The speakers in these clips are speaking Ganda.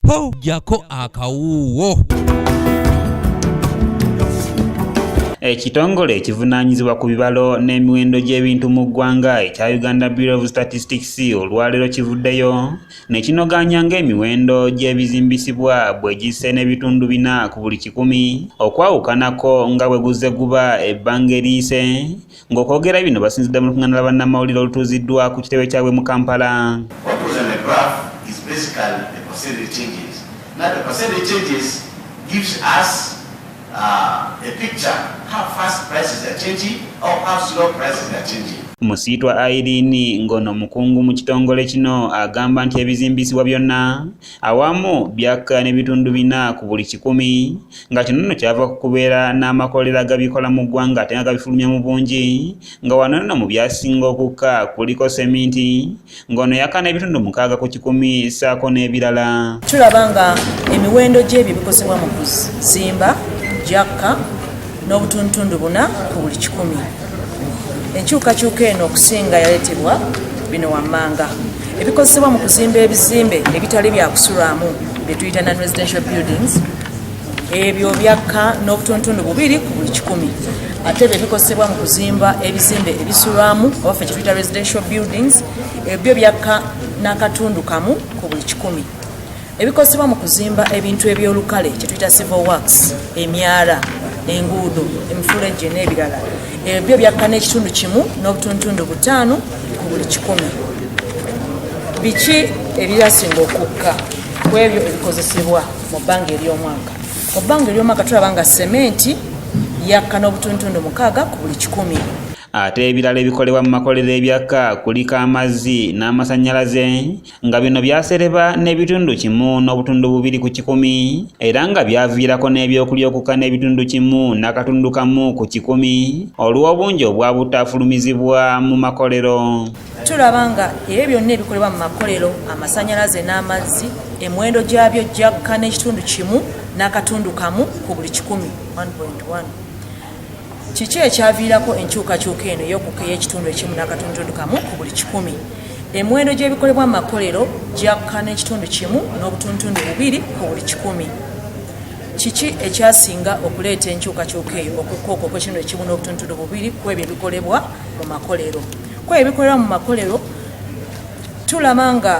po jako akawuwo. Ekitongole ekivunaanyizibwa ku bibalo n'emiwendo gy'ebintu mu ggwanga ekya Uganda Bureau of Statistics olwaleero kivuddeyo ne kinoganya ng'emiwendo gy'ebizimbisibwa bwe gisse n'ebitundu 4 ku buli 100 okwawukanako nga bwe guzze guba ebbanga eriise ng'okwogera bino basinzidde mu lukuŋŋaana lwa bannamawulire olutuuziddwa ku kitebe kyabwe mu Kampala. What was on the graph is basically the percentage changes. Now the percentage changes gives us a picture how fast prices are changing or how slow prices are changing. Musiitwa Irene ngono mukungu mu kitongole kino agamba nti ebizimbisibwa byonna awamu byakka n'ebitundu 4 ku buli 100 nga kino nno kyava ku kubeera n'amakolero agabikola mu ggwanga ate nga gabifulumya mu bungi nga wano nno mu byasinga okukka kuliko seminti ngono yakka n'ebitundu 6 ku 100 ssaako n'ebirala. Tulaba nga emiwendo gy'ebyo bikozesebwa mu kuzimba jakka n'obutuntundu 4 ku buli 100. Enkyukakyuka eno okusinga yaleetebwa bino wammanga. Ebikozesebwa mu kuzimba ebizimbe ebitali bya kusulwamu bye tuyita non-residential buildings ebyo byakka n'obutuntundu 2 ku buli 100. Ate bye bikozesebwa mu kuzimba ebizimbe ebisulwamu oba ffe kye tuyita residential buildings ebyo byakka n'akatundu 1 ku buli 100. Ebikozesebwa mu kuzimba ebintu ebyolukale kye tuyita civil works, emyala, enguudo, emifulejje n'ebirala ebyo byakka n'ekitundu 1 n'obutuntundu 5 ku buli 100. Biki ebyasinga okukka ku ebyo ebikozesebwa mu bbanga ery'omwaka? Mu bbanga ery'omwaka tulaba nga sementi yakka n'obutuntundu 6 ku buli 100. Ate ebirala ebikolebwa mu makolero ebyakka kuliko amazzi n'amasannyalaze nga bino byasereba n'ebitundu 1 n'obutundu 2 ku 100 era nga byaviirako n'ebyokulya okukka n'ebitundu 1 n'akatundu 1 ku 100 olw'obungi obwa butaafulumizibwa mu makolero. Tulaba nga ebyo byonna ebikolebwa mu makolero amasannyalaze n'amazzi emiwendo gyabyo gyakka n'ekitundu 1 n'akatundu 1 ku buli 100 1.1. Kiki ekyaviirako enkyukakyuka eno y'okukka y'ekitundu 1 n'akatundu 1 ku buli 100? Emiwendo gy'ebikolebwa mu makolero gyakka n'ekitundu 1 n'obutuntundu 2 ku buli 100. Kiki ekyasinga okuleeta enkyukakyuka eyo okukka okwo kw'ekitundu 1 n'obutuntundu 2 ku ebyo ebikolebwa mu makolero? Ku ebyo ebikolebwa mu makolero tulaba nga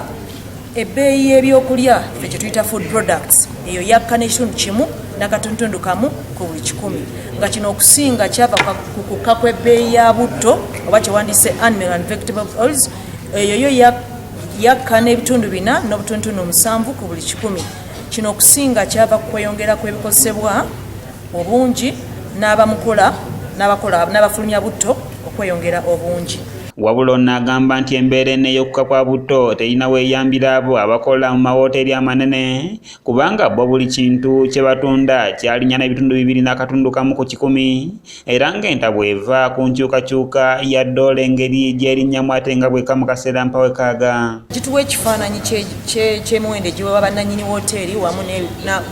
ebbeeyi y'ebyokulya ffe kye tuyita food products eyo yakka n'ekitundu 1 n'akatuntundu 1 ku buli 100 nga kino okusinga kyava ku kukka kw'ebbeeyi ya butto oba kyewandise animal and vegetable oils eyo yo yakka n'ebitundu 4 n'obutuntundu 7 ku buli 100. Kino okusinga kyava ku kweyongera kw'ebikozesebwa obungi n'abafulumya butto okweyongera obungi. Wabula n'agamba nti embeera eno ey'okukka kwa butto terina weeyambira abo abakola mu mawoteeri amanene kubanga bo buli kintu kye batunda kyalinnya n'ebitundu 2 n'akatundu 1 ku 100 era ng'enta bw'eva ku nkyukakyuka ya ddoola engeri gy'erinnyamu ate nga bwekka mu kaseera mpawe kaaga. Kituwa ekifaananyi ky'emiwendo egiweebwa bannannyini wooteeri wamu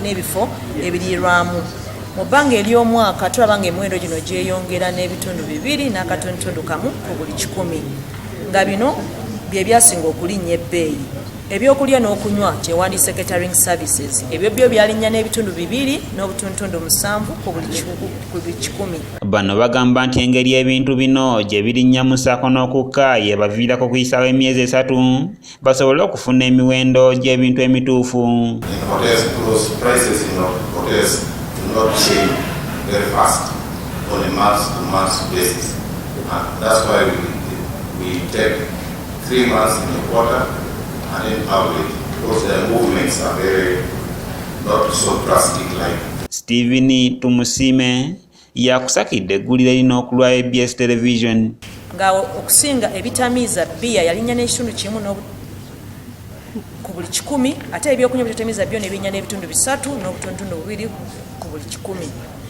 n'ebifo ebiriirwamu. Mu bbanga ery'omwaka tulaba nga emiwendo gino gyeyongera n'ebitundu 2 n'akatundu 1 ku buli 100 nga bino bye byasinga okulinnya ebbeeyi. Ebyokulya n'okunywa kyewandise catering services ebyo byo byalinnya n'ebitundu 2 n'obutuntundu 7 ku buli 100. Bano bagamba nti engeri ebintu bino gye birinnyamu ssaako n'okukka yebaviirako kuyisaawo emyezi 3 basobole okufuna emiwendo gy'ebintu emituufu. Not change very fast on a month-to-month basis. And that's why we take 3 months in the quarter and then average because the movements are not so drastic like. Stephen Tumusime yakusakidde eggulire erina okulwa ABS Television. Nga okusinga ebitamiiza bbiya yalinnya n'ekitundu 1 ku buli 100 ate ebyokunywa bitamiiza byo ne binnya n'ebitundu 3 n'obutuntundu 2 ku buli 100.